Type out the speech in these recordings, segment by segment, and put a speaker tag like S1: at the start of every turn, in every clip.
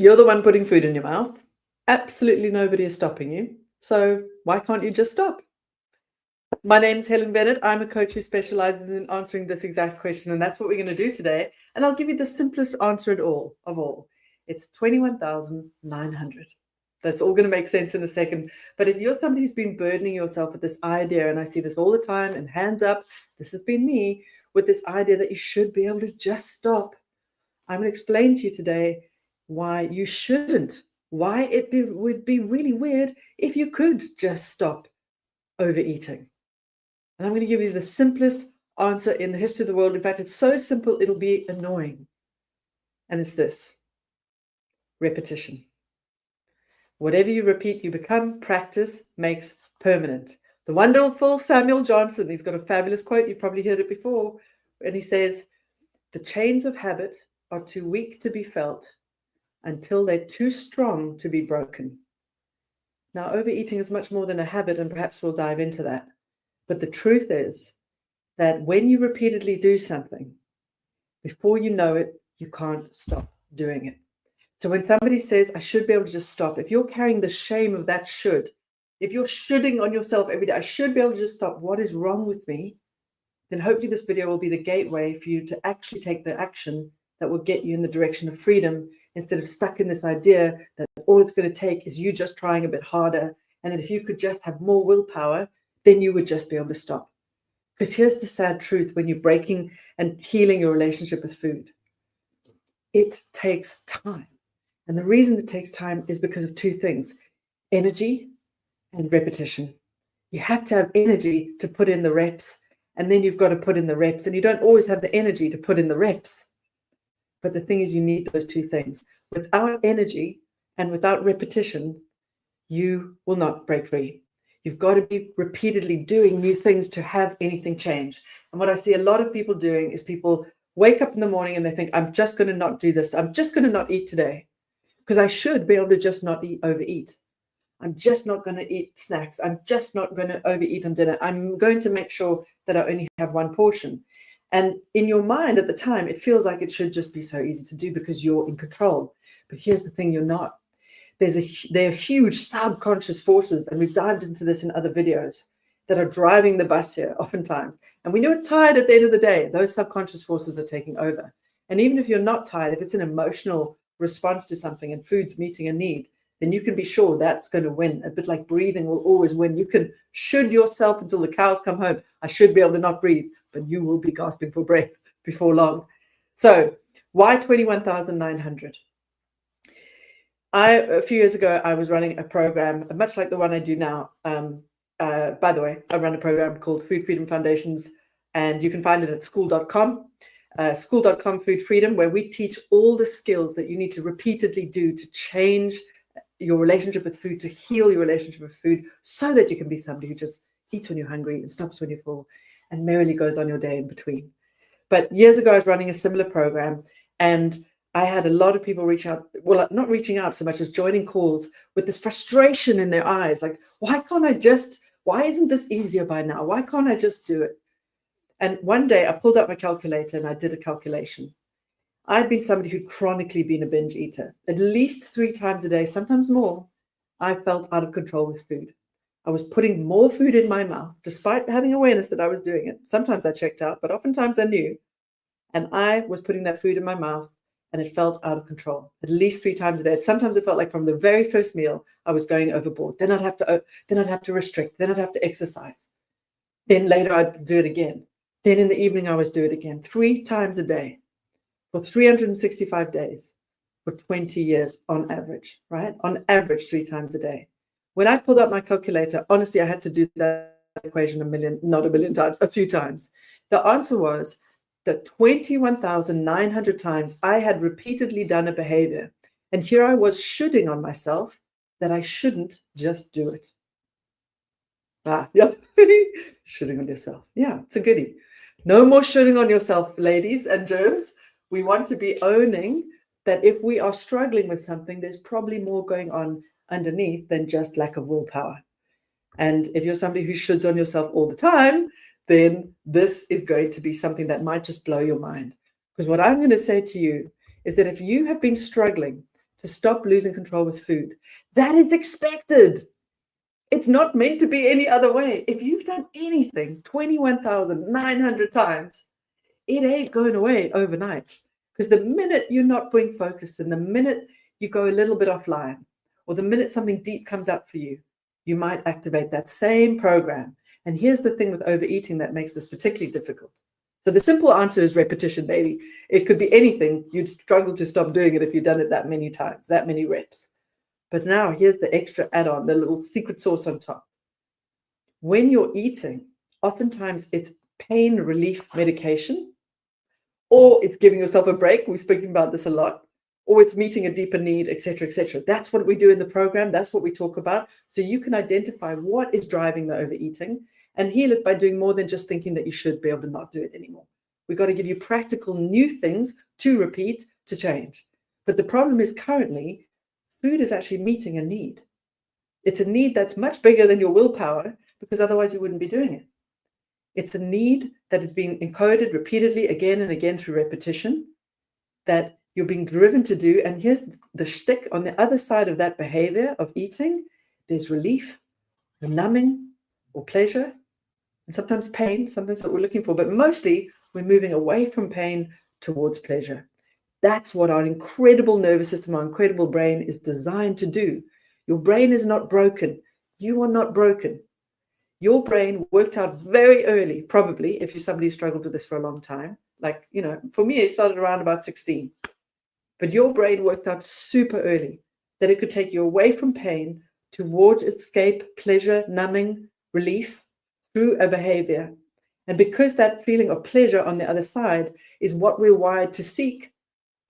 S1: You're the one putting food in your mouth. Absolutely nobody is stopping you. So why can't you just stop? My name is Helen Bennett. I'm a coach who specializes in answering this exact question, and that's what we're going to do today. And I'll give you the simplest answer of all. It's 21,900. That's all going to make sense in a second. But if you're somebody who's been burdening yourself with this idea, and I see this all the time, and hands up, this has been me, with this idea that you should be able to just stop. I'm going to explain to you today why you shouldn't, why would be really weird if you could just stop overeating. And I'm going to give you the simplest answer in the history of the world. In fact, it's so simple, it'll be annoying. And it's this: repetition. Whatever you repeat, you become. Practice makes permanent. The wonderful Samuel Johnson, he's got a fabulous quote. You've probably heard it before. And he says, "The chains of habit are too weak to be felt until they're too strong to be broken." Now, overeating is much more than a habit, and perhaps we'll dive into that. But the truth is that when you repeatedly do something, before you know it, you can't stop doing it. So when somebody says, I should be able to just stop, if you're carrying the shame of that should, if you're shoulding on yourself every day, I should be able to just stop, what is wrong with me? Then hopefully this video will be the gateway for you to actually take the action that will get you in the direction of freedom, instead of stuck in this idea that all it's going to take is you just trying a bit harder, and that if you could just have more willpower, then you would just be able to stop. Because here's the sad truth: when you're breaking and healing your relationship with food, it takes time. And the reason it takes time is because of two things: energy and repetition. You have to have energy to put in the reps, and then you've got to put in the reps, and you don't always have the energy to put in the reps. But the thing is, you need those two things. Without energy and without repetition, you will not break free. You've got to be repeatedly doing new things to have anything change. And what I see a lot of people doing is people wake up in the morning and they think, I'm just going to not do this. I'm just going to not eat today because I should be able to just not overeat. I'm just not going to eat snacks. I'm just not going to overeat on dinner. I'm going to make sure that I only have one portion. And in your mind at the time, it feels like it should just be so easy to do because you're in control. But here's the thing, you're not. There are huge subconscious forces, and we've dived into this in other videos, that are driving the bus here oftentimes. And when you're tired at the end of the day, those subconscious forces are taking over. And even if you're not tired, if it's an emotional response to something and food's meeting a need, then you can be sure that's going to win. A bit like breathing will always win. You can should yourself until the cows come home. I should be able to not breathe, but you will be gasping for breath before long. So why 21,900? A few years ago, I was running a program, much like the one I do now. By the way, I run a program called Food Freedom Foundations, and you can find it at school.com, school.com Food Freedom, where we teach all the skills that you need to repeatedly do to change your relationship with food, to heal your relationship with food, so that you can be somebody who just eats when you're hungry and stops when you're full and merrily goes on your day in between. But years ago, I was running a similar program, and I had a lot of people reach out, well, not reaching out so much as joining calls with this frustration in their eyes. Like, why isn't this easier by now? Why can't I just do it? And one day I pulled out my calculator and I did a calculation. I'd been somebody who'd chronically been a binge eater. At least 3 times a day, sometimes more, I felt out of control with food. I was putting more food in my mouth, despite having awareness that I was doing it. Sometimes I checked out, but oftentimes I knew. And I was putting that food in my mouth, and it felt out of control. At least 3 times a day. Sometimes it felt like from the very first meal, I was going overboard. Then I'd have to restrict. Then I'd have to exercise. Then later I'd do it again. Then in the evening I would do it again. 3 times a day for 365 days for 20 years on average, right? On average, 3 times a day. When I pulled out my calculator, honestly, I had to do that equation not a million times, a few times. The answer was that 21,900 times I had repeatedly done a behavior. And here I was shoulding on myself that I shouldn't just do it. Yeah, shoulding on yourself. Yeah, it's a goodie. No more shoulding on yourself, ladies and germs. We want to be owning that if we are struggling with something, there's probably more going on underneath than just lack of willpower. And if you're somebody who shoulds on yourself all the time, then this is going to be something that might just blow your mind. Because what I'm going to say to you is that if you have been struggling
S2: to stop losing control with food. That is expected. It's not meant to be any other way. If you've done anything 21,900 times, it ain't going away overnight. Because the minute you're not being focused and the minute you go a little bit offline, or the minute something deep comes up for you, you might activate that same program. And here's the thing with overeating that makes this particularly difficult. So the simple answer is repetition, baby. It could be anything. You'd struggle to stop doing it if you've done it that many times, that many reps. But now here's the extra add-on, the little secret sauce on top. When you're eating, oftentimes it's pain relief medication, or it's giving yourself a break. We're speaking about this a lot. Or it's meeting a deeper need, etc., etc. That's what we do in the program. That's what we talk about. So you can identify what is driving the overeating and heal it by doing more than just thinking that you should be able to not do it anymore. We've got to give you practical new things to repeat, to change. But the problem is currently, food is actually meeting a need. It's a need that's much bigger than your willpower, because otherwise you wouldn't be doing it. It's a need that has been encoded repeatedly again and again through repetition, that you're being driven to do. And here's the shtick on the other side of that behavior of eating. There's relief, or numbing, or pleasure, and sometimes pain, something that we're looking for. But mostly we're moving away from pain towards pleasure. That's what our incredible nervous system, our incredible brain is designed to do. Your brain is not broken. You are not broken. Your brain worked out very early, probably, if you're somebody who struggled with this for a long time. Like, for me, it started around about 16. But your brain worked out super early that it could take you away from pain towards escape, pleasure, numbing, relief through a behavior. And because that feeling of pleasure on the other side is what we're wired to seek,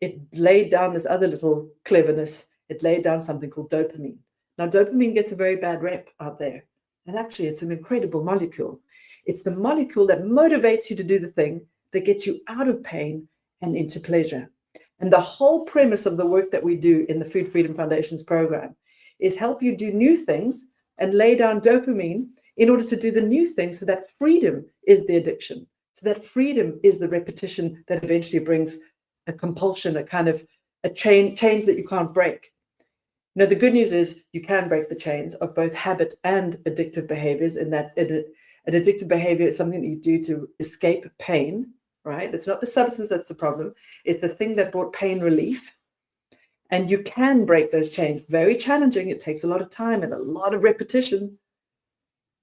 S2: it laid down this other little cleverness. It laid down something called dopamine. Now, dopamine gets a very bad rep out there. And actually, it's an incredible molecule. It's the molecule that motivates you to do the thing that gets you out of pain and into pleasure. And the whole premise of the work that we do in the Food Freedom Foundation's program is help you do new things and lay down dopamine in order to do the new things, so that freedom is the addiction. So that freedom is the repetition that eventually brings a compulsion, a kind of a change that you can't break. The good news is you can break the chains of both habit and addictive behaviors, and that an addictive behavior is something that you do to escape pain, right? It's not the substance that's the problem. It's the thing that brought pain relief. And you can break those chains. Very challenging. It takes a lot of time and a lot of repetition.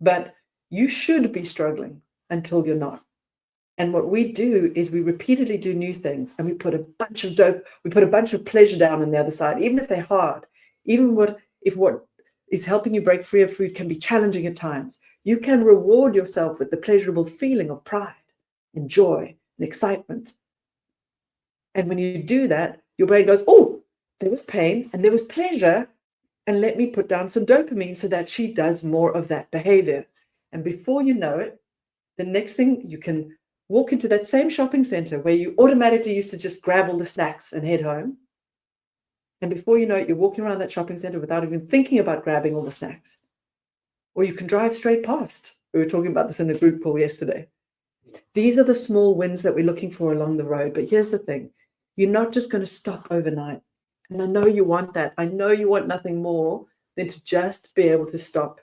S2: But you should be struggling until you're not. And what we do is we repeatedly do new things, and we put a bunch of pleasure down on the other side, even if they're hard. Even if what is helping you break free of food can be challenging at times, you can reward yourself with the pleasurable feeling of pride and joy and excitement. And when you do that, your brain goes, oh, there was pain and there was pleasure, and let me put down some dopamine so that she does more of that behavior. And before you know it, the next thing, you can walk into that same shopping center where you automatically used to just grab all the snacks and head home. And before you know it, you're walking around that shopping center without even thinking about grabbing all the snacks. Or you can drive straight past. We were talking about this in a group call yesterday. These are the small wins that we're looking for along the road. But here's the thing. You're not just going to stop overnight. And I know you want that. I know you want nothing more than to just be able to stop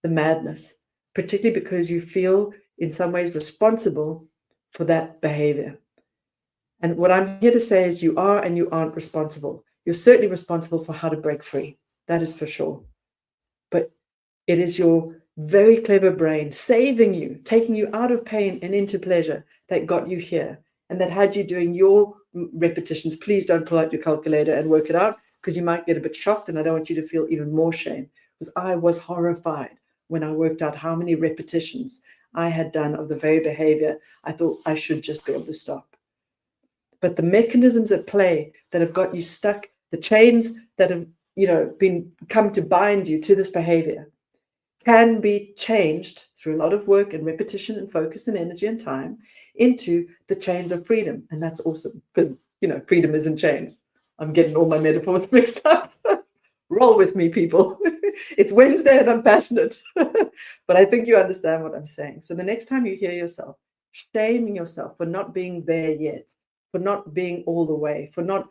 S2: the madness, particularly because you feel in some ways responsible for that behavior. And what I'm here to say is you are and you aren't responsible. You're certainly responsible for how to break free. That is for sure. But it is your very clever brain saving you, taking you out of pain and into pleasure that got you here, and that had you doing your repetitions. Please don't pull out your calculator and work it out, because you might get a bit shocked, and I don't want you to feel even more shame, because I was horrified when I worked out how many repetitions I had done of the very behavior I thought I should just be able to stop. But the mechanisms at play that have got you stuck, the chains that have, come to bind you to this behavior, can be changed through a lot of work and repetition and focus and energy and time into the chains of freedom. And that's awesome, because, freedom isn't chains. I'm getting all my metaphors mixed up. Roll with me, people. It's Wednesday and I'm passionate. But I think you understand what I'm saying. So the next time you hear yourself shaming yourself for not being there yet, for not being all the way, for not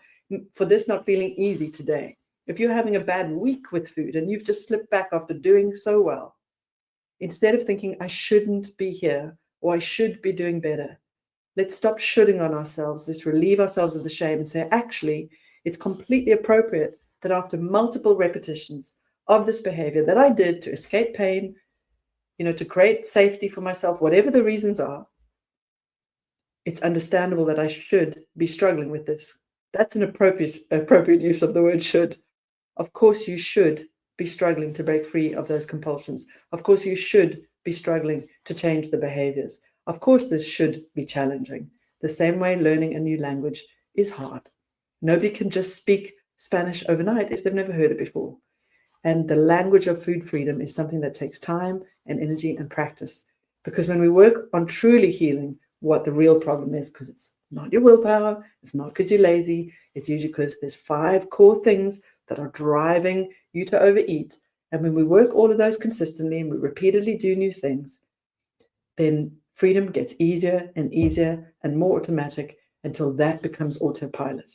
S2: for this not feeling easy today. If you're having a bad week with food and you've just slipped back after doing so well, instead of thinking, I shouldn't be here or I should be doing better, let's stop shoulding on ourselves. Let's relieve ourselves of the shame and say, actually, it's completely appropriate that after multiple repetitions of this behavior that I did to escape pain, to create safety for myself, whatever the reasons are, it's understandable that I should be struggling with this. That's an appropriate use of the word should. Of course, you should be struggling to break free of those compulsions. Of course, you should be struggling to change the behaviors. Of course, this should be challenging. The same way learning a new language is hard. Nobody can just speak Spanish overnight if they've never heard it before. And the language of food freedom is something that takes time and energy and practice. Because when we work on truly healing what the real problem is, because it's not your willpower, it's not because you're lazy, it's usually because there's 5 core things that are driving you to overeat. And when we work all of those consistently and we repeatedly do new things, then freedom gets easier and easier and more automatic until that becomes autopilot.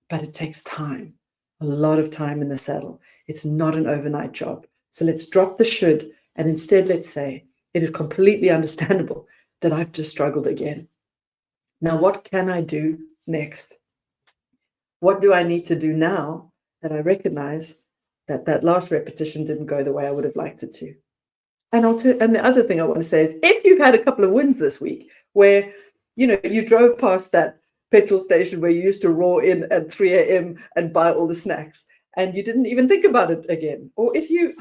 S2: But it takes time, a lot of time in the saddle. It's not an overnight job. So let's drop the should and instead let's say, it is completely understandable that I've just struggled again. Now, what can I do next? What do I need to do now that I recognize that that last repetition didn't go the way I would have liked it to? And the other thing I want to say is, if you've had a couple of wins this week where, you drove past that petrol station where you used to roar in at 3 a.m. and buy all the snacks, and you didn't even think about it again. Or if you,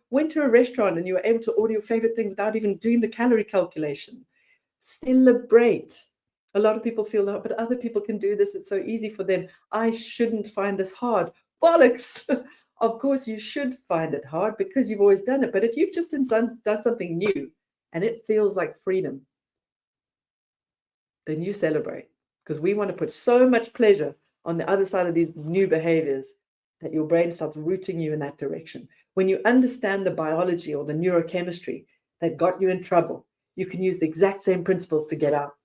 S2: went to a restaurant and you were able to order your favorite thing without even doing the calorie calculation, celebrate. A lot of people feel that, but other people can do this. It's so easy for them. I shouldn't find this hard. Bollocks. Of course, you should find it hard because you've always done it. But if you've just done something new and it feels like freedom, then you celebrate, because we want to put so much pleasure on the other side of these new behaviors that your brain starts rooting you in that direction. When you understand the biology or the neurochemistry that got you in trouble, you can use the exact same principles to get out.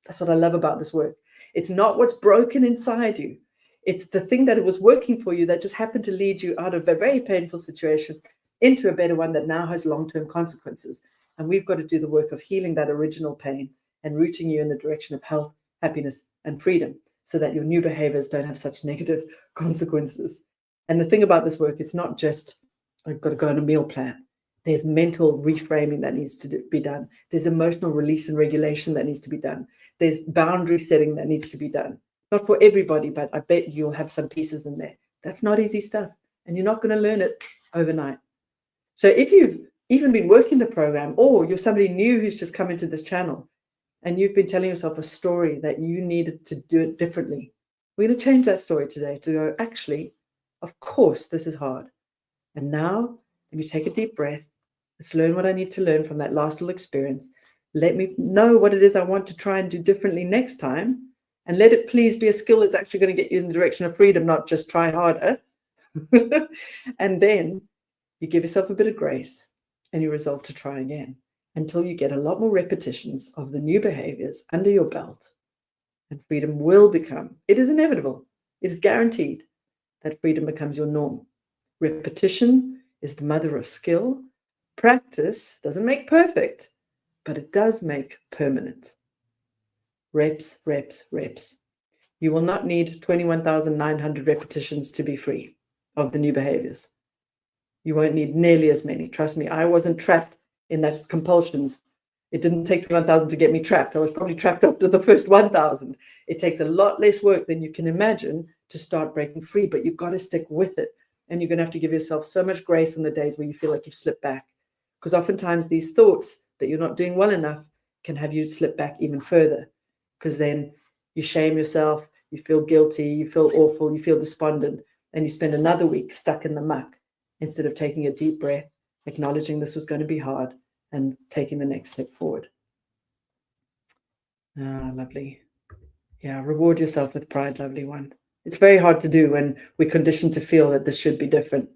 S2: That's what I love about this work. It's not what's broken inside you. It's the thing that was working for you that just happened to lead you out of a very painful situation into a better one that now has long-term consequences. And we've got to do the work of healing that original pain and rooting you in the direction of health, happiness, and freedom, so that your new behaviors don't have such negative consequences. And the thing about this work, it's not just, I've got to go on a meal plan. There's mental reframing that needs to be done. There's emotional release and regulation that needs to be done. There's boundary setting that needs to be done. Not for everybody, but I bet you'll have some pieces in there. That's not easy stuff. And you're not going to learn it overnight. So if you've even been working the program, or you're somebody new who's just come into this channel and you've been telling yourself a story that you needed to do it differently, we're going to change that story today to go, actually, of course, this is hard. And now, let me take a deep breath. Let's learn what I need to learn from that last little experience. Let me know what it is I want to try and do differently next time. And let it please be a skill that's actually going to get you in the direction of freedom, not just try harder. And then you give yourself a bit of grace and you resolve to try again until you get a lot more repetitions of the new behaviors under your belt. And freedom will become, it is inevitable, it is guaranteed that freedom becomes your norm. Repetition is the mother of skill. Practice doesn't make perfect, but it does make permanent. Reps, reps, reps. You will not need 21,900 repetitions to be free of the new behaviors. You won't need nearly as many. Trust me, I wasn't trapped in those compulsions. It didn't take 21,000 to get me trapped. I was probably trapped after the first 1,000. It takes a lot less work than you can imagine to start breaking free, but you've got to stick with it. And you're going to have to give yourself so much grace on the days where you feel like you've slipped back. Because oftentimes these thoughts that you're not doing well enough can have you slip back even further. Because then you shame yourself, you feel guilty, you feel awful, you feel despondent, and you spend another week stuck in the muck instead of taking a deep breath, acknowledging this was going to be hard, and taking the next step forward. Ah, lovely. Yeah, reward yourself with pride, lovely one. It's very hard to do when we're conditioned to feel that this should be different.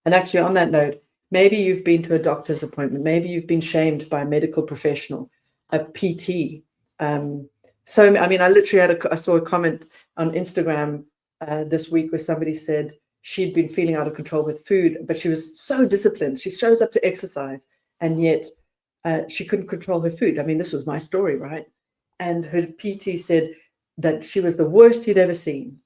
S2: And actually, on that note, maybe you've been to a doctor's appointment. Maybe you've been shamed by a medical professional, a PT. I literally I saw a comment on Instagram this week where somebody said she'd been feeling out of control with food, but she was so disciplined. She shows up to exercise, and yet she couldn't control her food. I mean, this was my story, right? And her PT said that she was the worst he'd ever seen.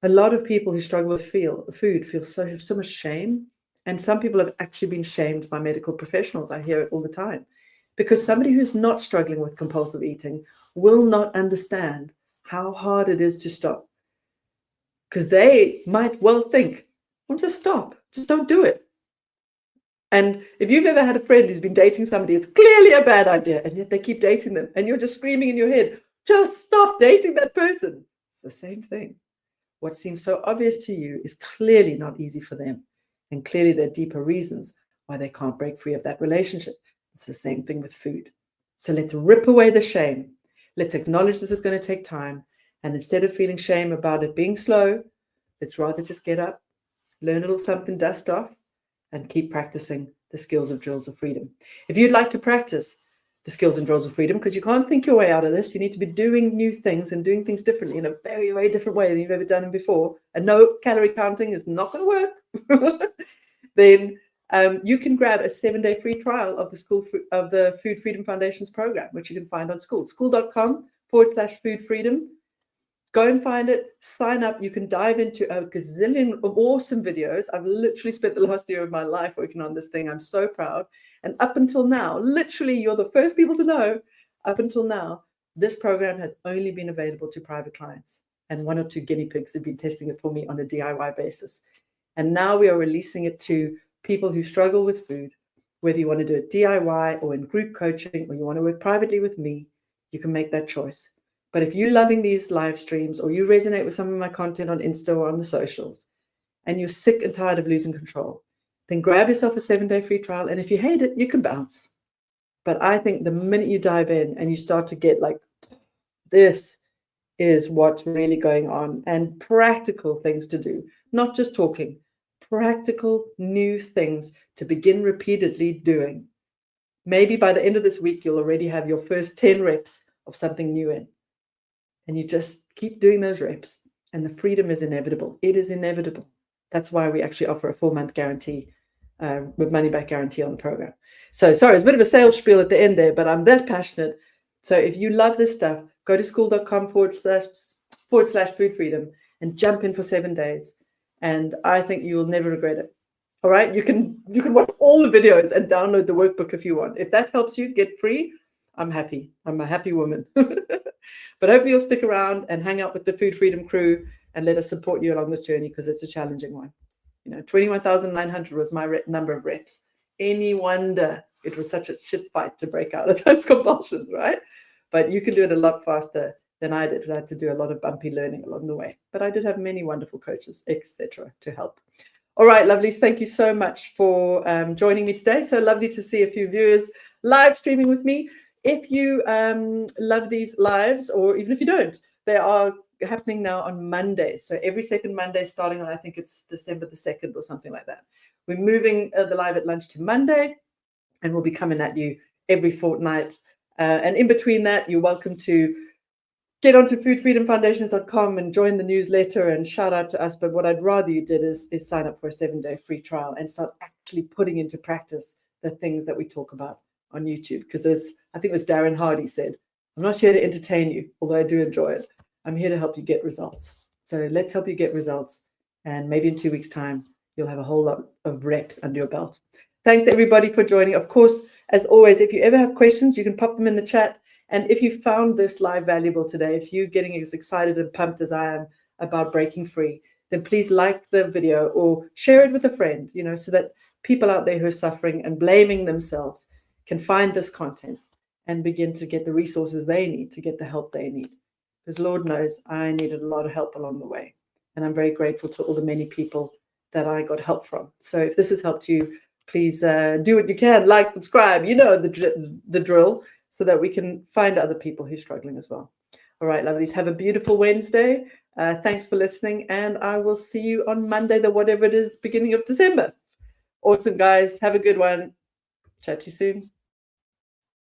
S2: A lot of people who struggle with food feel so much shame. And some people have actually been shamed by medical professionals. I hear it all the time. Because somebody who's not struggling with compulsive eating will not understand how hard it is to stop. Because they might well think, well, just stop. Just don't do it. And if you've ever had a friend who's been dating somebody, it's clearly a bad idea, and yet they keep dating them, and you're just screaming in your head, just stop dating that person. It's the same thing. What seems so obvious to you is clearly not easy for them. And clearly there are deeper reasons why they can't break free of that relationship. It's the same thing with food. So let's rip away the shame. Let's acknowledge this is going to take time. And instead of feeling shame about it being slow, let's rather just get up, learn a little something, dust off, and keep practicing the skills of drills of freedom. If you'd like to practice the skills and drills of freedom, because you can't think your way out of this, you need to be doing new things and doing things differently in a very, very different way than you've ever done them before. And no, calorie counting is not going to work. Then you can grab a 7-day free trial of the Food Freedom Foundation's program, which you can find on school.com/food freedom. Go and find it, sign up. You can dive into a gazillion of awesome videos. I've literally spent the last year of my life working on this thing. I'm so proud. And up until now, literally, you're the first people to know, up until now, this program has only been available to private clients. And 1 or 2 guinea pigs have been testing it for me on a DIY basis. And now we are releasing it to people who struggle with food, whether you want to do it DIY or in group coaching, or you want to work privately with me, you can make that choice. But if you're loving these live streams, or you resonate with some of my content on Insta or on the socials, and you're sick and tired of losing control, then grab yourself a 7-day free trial. And if you hate it, you can bounce. But I think the minute you dive in and you start to get like, this is what's really going on, and practical things to do, not just talking, practical new things to begin repeatedly doing. Maybe by the end of this week, you'll already have your first 10 reps of something new in. And you just keep doing those reps, and the freedom is inevitable. It is inevitable. That's why we actually offer a 4-month guarantee, with money-back guarantee on the program. So sorry, it's a bit of a sales spiel at the end there, but I'm that passionate. So if you love this stuff, go to school.com/food freedom and jump in for 7 days. And I think you will never regret it. All right, you can watch all the videos and download the workbook if you want. If that helps you get free, I'm happy. I'm a happy woman. But hopefully you'll stick around and hang out with the Food Freedom crew and let us support you along this journey, because it's a challenging one. 21,900 was my number of reps. Any wonder it was such a shit fight to break out of those compulsions, right? But you can do it a lot faster than I did. I had to do a lot of bumpy learning along the way. But I did have many wonderful coaches, etc., to help. All right, lovelies, thank you so much for joining me today. So lovely to see a few viewers live streaming with me. If you love these lives, or even if you don't, they are happening now on Mondays. So every second Monday, starting on, I think it's December the 2nd or something like that. We're moving the live at lunch to Monday, and we'll be coming at you every fortnight. And in between that, you're welcome to get onto foodfreedomfoundations.com and join the newsletter and shout out to us. But what I'd rather you did is sign up for a 7-day free trial and start actually putting into practice the things that we talk about on YouTube. Because as I think it was Darren Hardy said, I'm not here to entertain you, although I do enjoy it. I'm here to help you get results. So let's help you get results. And maybe in 2 weeks' time, you'll have a whole lot of reps under your belt. Thanks, everybody, for joining. Of course, as always, if you ever have questions, you can pop them in the chat. And if you found this live valuable today, if you're getting as excited and pumped as I am about breaking free, then please like the video or share it with a friend, so that people out there who are suffering and blaming themselves can find this content and begin to get the resources they need to get the help they need. Because Lord knows I needed a lot of help along the way. And I'm very grateful to all the many people that I got help from. So if this has helped you, please do what you can, like, subscribe, the drill, so that we can find other people who are struggling as well. All right, lovelies, have a beautiful Wednesday. Thanks for listening, and I will see you on Monday, whatever it is, beginning of December. Awesome, guys. Have a good one. Chat to you soon.